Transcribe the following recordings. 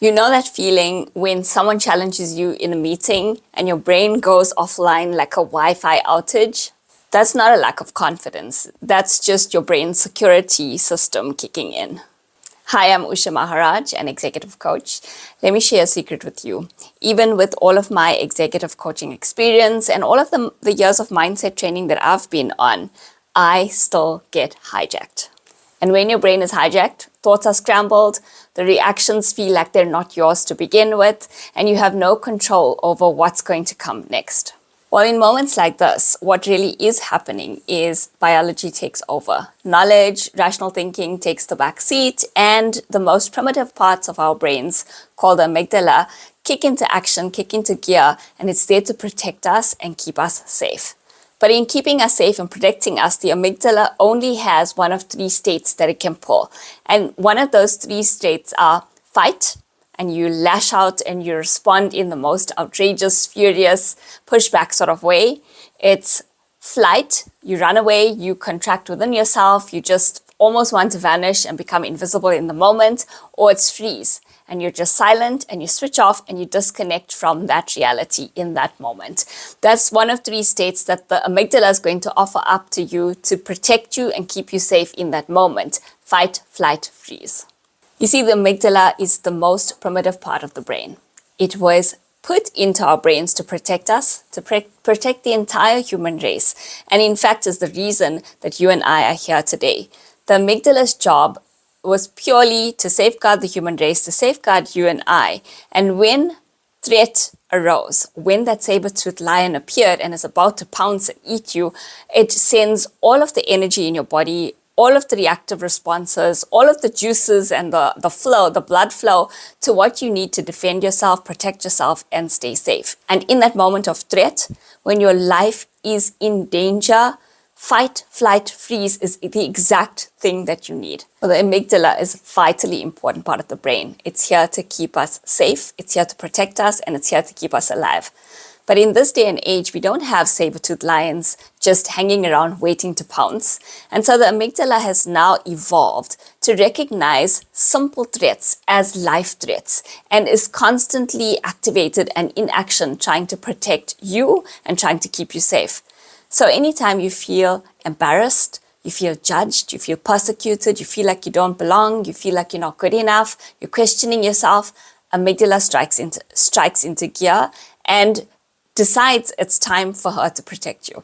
You know that feeling when someone challenges you in a meeting and your brain goes offline like a Wi-Fi outage? That's not a lack of confidence. That's just your brain's security system kicking in. Hi, I'm Usha Maharaj, an executive coach. Let me share a secret with you. Even with all of my executive coaching experience and all of the years of mindset training that I've been on, I still get hijacked. And when your brain is hijacked, thoughts are scrambled, the reactions feel like they're not yours to begin with, and you have no control over what's going to come next. Well, in moments like this, what really is happening is biology takes over. Knowledge, rational thinking takes the back seat, and the most primitive parts of our brains, called the amygdala, kick into action, kick into gear, and it's there to protect us and keep us safe. But in keeping us safe and protecting us, the amygdala only has one of three states that it can pull. And one of those three states are fight, and you lash out and you respond in the most outrageous, furious, pushback sort of way. It's flight, you run away, you contract within yourself, you just almost want to vanish and become invisible in the moment, or it's freeze. And you're just silent and you switch off and you disconnect from that reality in that moment. That's one of three states that the amygdala is going to offer up to you to protect you and keep you safe in that moment. Fight, flight, freeze. You see, the amygdala is the most primitive part of the brain. It was put into our brains to protect us, to protect the entire human race. And in fact, is the reason that you and I are here today. The amygdala's job was purely to safeguard the human race, to safeguard you and I. And when threat arose, when that saber-toothed lion appeared and is about to pounce and eat you, it sends all of the energy in your body, all of the reactive responses, all of the juices and the flow, the blood flow to what you need to defend yourself, protect yourself, and stay safe. And in that moment of threat, when your life is in danger, fight, flight, freeze is the exact thing that you need. Well, the amygdala is a vitally important part of the brain. It's here to keep us safe, it's here to protect us, and it's here to keep us alive. But in this day and age, we don't have saber-toothed lions just hanging around waiting to pounce. And so the amygdala has now evolved to recognize simple threats as life threats and is constantly activated and in action trying to protect you and trying to keep you safe. So anytime you feel embarrassed, you feel judged, you feel persecuted, you feel like you don't belong, you feel like you're not good enough, you're questioning yourself, amygdala strikes into gear and decides it's time for her to protect you.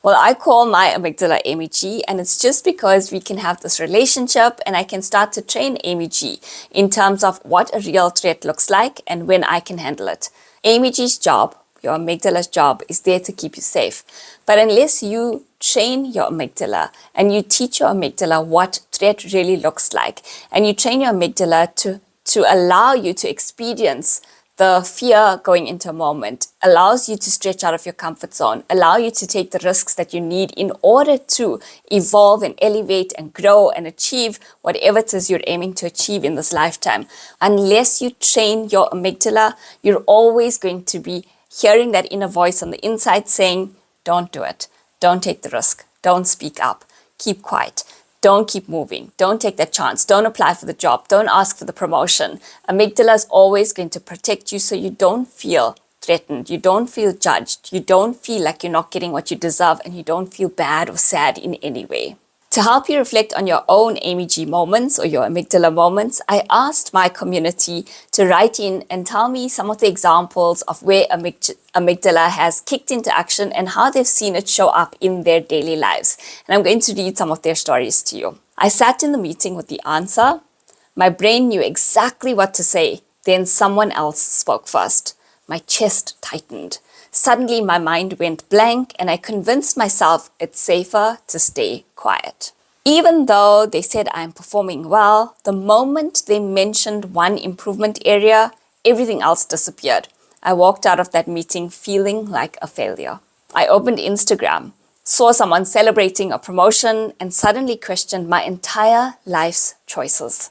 Well, I call my amygdala Amy G, and it's just because we can have this relationship and I can start to train Amy G in terms of what a real threat looks like and when I can handle it. Amy G's job, your amygdala's job, is there to keep you safe. But unless you train your amygdala and you teach your amygdala what threat really looks like, and you train your amygdala to allow you to experience the fear going into a moment, allows you to stretch out of your comfort zone, allow you to take the risks that you need in order to evolve and elevate and grow and achieve whatever it is you're aiming to achieve in this lifetime. Unless you train your amygdala, you're always going to be hearing that inner voice on the inside saying, don't do it, don't take the risk, don't speak up, keep quiet. Don't keep moving. Don't take that chance. Don't apply for the job. Don't ask for the promotion. Amygdala is always going to protect you so you don't feel threatened. You don't feel judged. You don't feel like you're not getting what you deserve, and you don't feel bad or sad in any way. To help you reflect on your own Amy G moments or your amygdala moments, I asked my community to write in and tell me some of the examples of where amygdala has kicked into action and how they've seen it show up in their daily lives. And I'm going to read some of their stories to you. I sat in the meeting with the answer. My brain knew exactly what to say. Then someone else spoke first. My chest tightened. Suddenly, my mind went blank and I convinced myself it's safer to stay quiet. Even though they said I'm performing well, the moment they mentioned one improvement area, everything else disappeared. I walked out of that meeting feeling like a failure. I opened Instagram, saw someone celebrating a promotion, and suddenly questioned my entire life's choices.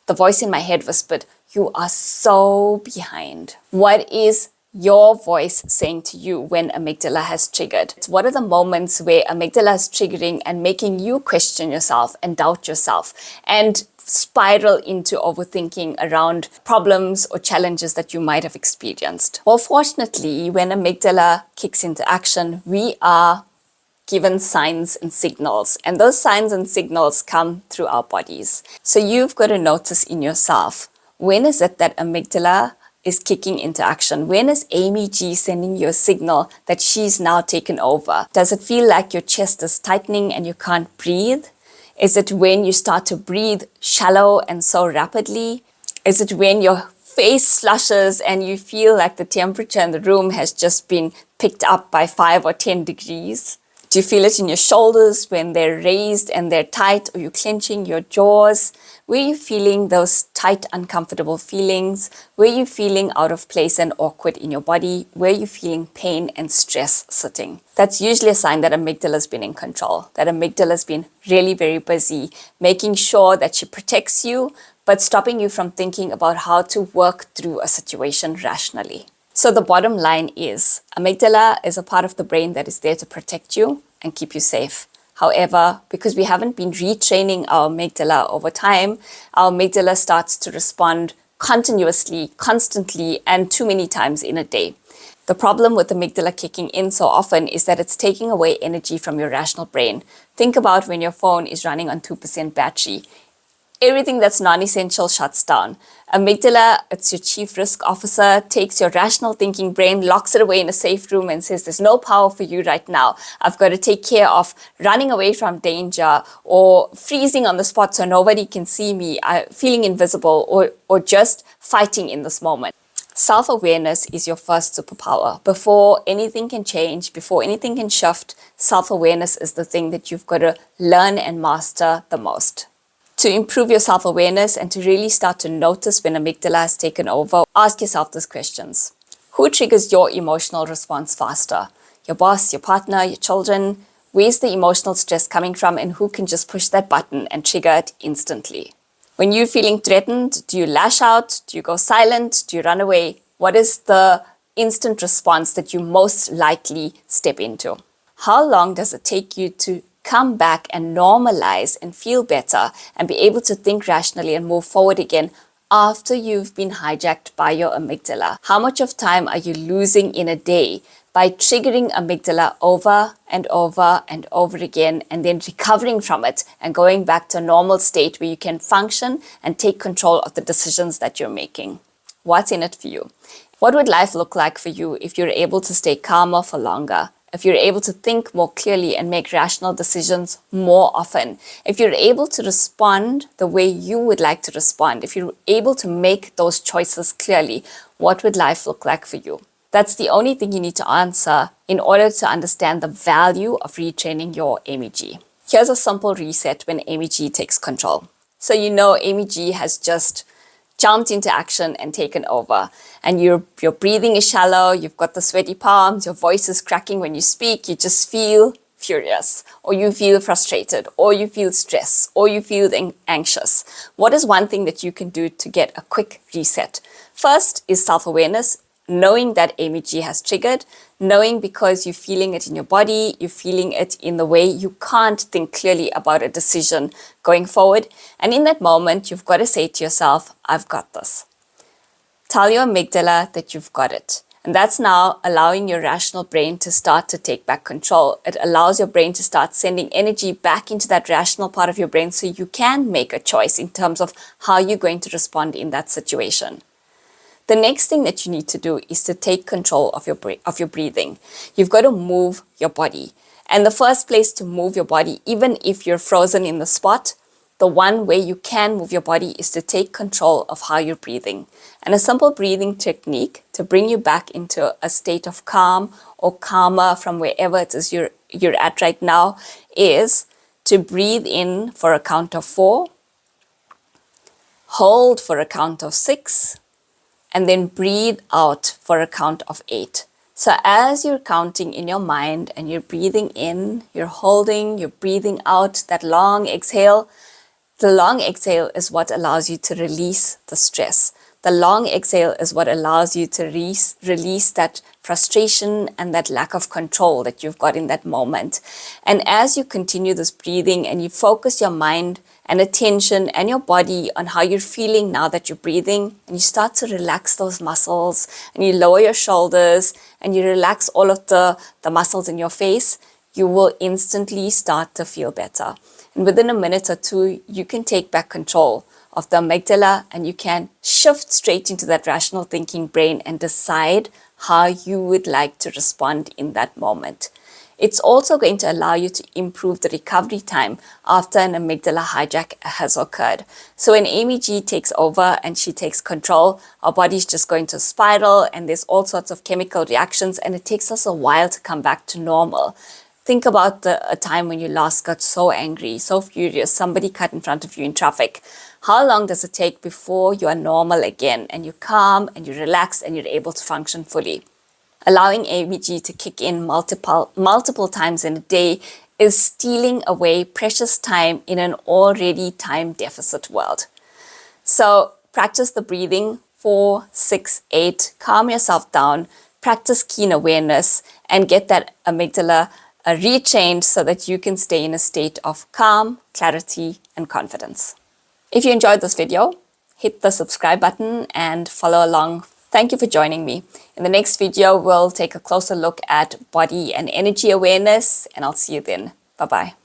The voice in my head whispered, "You are so behind. What is your voice saying to you when amygdala has triggered? What are the moments where amygdala is triggering and making you question yourself and doubt yourself and spiral into overthinking around problems or challenges that you might have experienced? Well, fortunately, when amygdala kicks into action, we are given signs and signals, and those signs and signals come through our bodies. So you've got to notice in yourself, when is it that amygdala is kicking into action? When is Amy G sending you a signal that she's now taken over? Does it feel like your chest is tightening and you can't breathe? Is it when you start to breathe shallow and so rapidly? Is it when your face flushes and you feel like the temperature in the room has just been picked up by 5 or 10 degrees? Do you feel it in your shoulders when they're raised and they're tight, or you clenching your jaws? Were you feeling those tight, uncomfortable feelings? Were you feeling out of place and awkward in your body? Were you feeling pain and stress sitting? That's usually a sign that amygdala's been in control, that amygdala's been really very busy, making sure that she protects you, but stopping you from thinking about how to work through a situation rationally. So the bottom line is, amygdala is a part of the brain that is there to protect you and keep you safe. However, because we haven't been retraining our amygdala over time, our amygdala starts to respond continuously, constantly, and too many times in a day. The problem with amygdala kicking in so often is that it's taking away energy from your rational brain. Think about when your phone is running on 2% battery. Everything that's non-essential shuts down. Amygdala, it's your chief risk officer, takes your rational thinking brain, locks it away in a safe room and says, there's no power for you right now. I've got to take care of running away from danger or freezing on the spot so nobody can see me, feeling invisible, or just fighting in this moment. Self-awareness is your first superpower. Before anything can change, before anything can shift, self-awareness is the thing that you've got to learn and master the most. To improve your self-awareness and to really start to notice when amygdala has taken over, ask yourself these questions. Who triggers your emotional response faster? Your boss, your partner, your children? Where's the emotional stress coming from, and who can just push that button and trigger it instantly? When you're feeling threatened, do you lash out? Do you go silent? Do you run away? What is the instant response that you most likely step into? How long does it take you to come back and normalize and feel better and be able to think rationally and move forward again after you've been hijacked by your amygdala? How much of time are you losing in a day by triggering amygdala over and over and over again, and then recovering from it and going back to a normal state where you can function and take control of the decisions that you're making? What's in it for you? What would life look like for you if you're able to stay calmer for longer? If you're able to think more clearly and make rational decisions more often, if you're able to respond the way you would like to respond, if you're able to make those choices clearly, what would life look like for you? That's the only thing you need to answer in order to understand the value of retraining your AMG. Here's a simple reset when AMG takes control. So you know AMG has just jumped into action and taken over, and your breathing is shallow, you've got the sweaty palms, your voice is cracking when you speak, you just feel furious, or you feel frustrated, or you feel stressed, or you feel anxious. What is one thing that you can do to get a quick reset? First is self-awareness, knowing that AMG has triggered, knowing because you're feeling it in your body, you're feeling it in the way you can't think clearly about a decision going forward. And in that moment, you've got to say to yourself, I've got this. Tell your amygdala that you've got it. And that's now allowing your rational brain to start to take back control. It allows your brain to start sending energy back into that rational part of your brain so you can make a choice in terms of how you're going to respond in that situation. The next thing that you need to do is to take control of your breathing. You've got to move your body. And the first place to move your body, even if you're frozen in the spot, the one way you can move your body is to take control of how you're breathing. And a simple breathing technique to bring you back into a state of calm or calmer from wherever it is you're at right now is to breathe in for a count of 4, hold for a count of 6, and then breathe out for a count of 8. So as you're counting in your mind and you're breathing in, you're holding, you're breathing out that long exhale. The long exhale is what allows you to release the stress. The long exhale is what allows you to release that frustration and that lack of control that you've got in that moment. And as you continue this breathing and you focus your mind and attention and your body on how you're feeling now that you're breathing, and you start to relax those muscles and you lower your shoulders and you relax all of the muscles in your face, you will instantly start to feel better. And within a minute or two, you can take back control of the amygdala and you can shift straight into that rational thinking brain and decide how you would like to respond in that moment. It's also going to allow you to improve the recovery time after an amygdala hijack has occurred. So when Amy G takes over and she takes control, our body's just going to spiral and there's all sorts of chemical reactions and it takes us a while to come back to normal. Think about a time when you last got so angry, so furious, somebody cut in front of you in traffic. How long does it take before you are normal again and you're calm and you're relaxed and you're able to function fully? Allowing ABG to kick in multiple times in a day is stealing away precious time in an already time deficit world. So practice the breathing 4, 6, 8, calm yourself down, practice keen awareness and get that amygdala retrained so that you can stay in a state of calm, clarity and confidence. If you enjoyed this video, hit the subscribe button and follow along. Thank you for joining me. In the next video, we'll take a closer look at body and energy awareness, and I'll see you then. Bye-bye.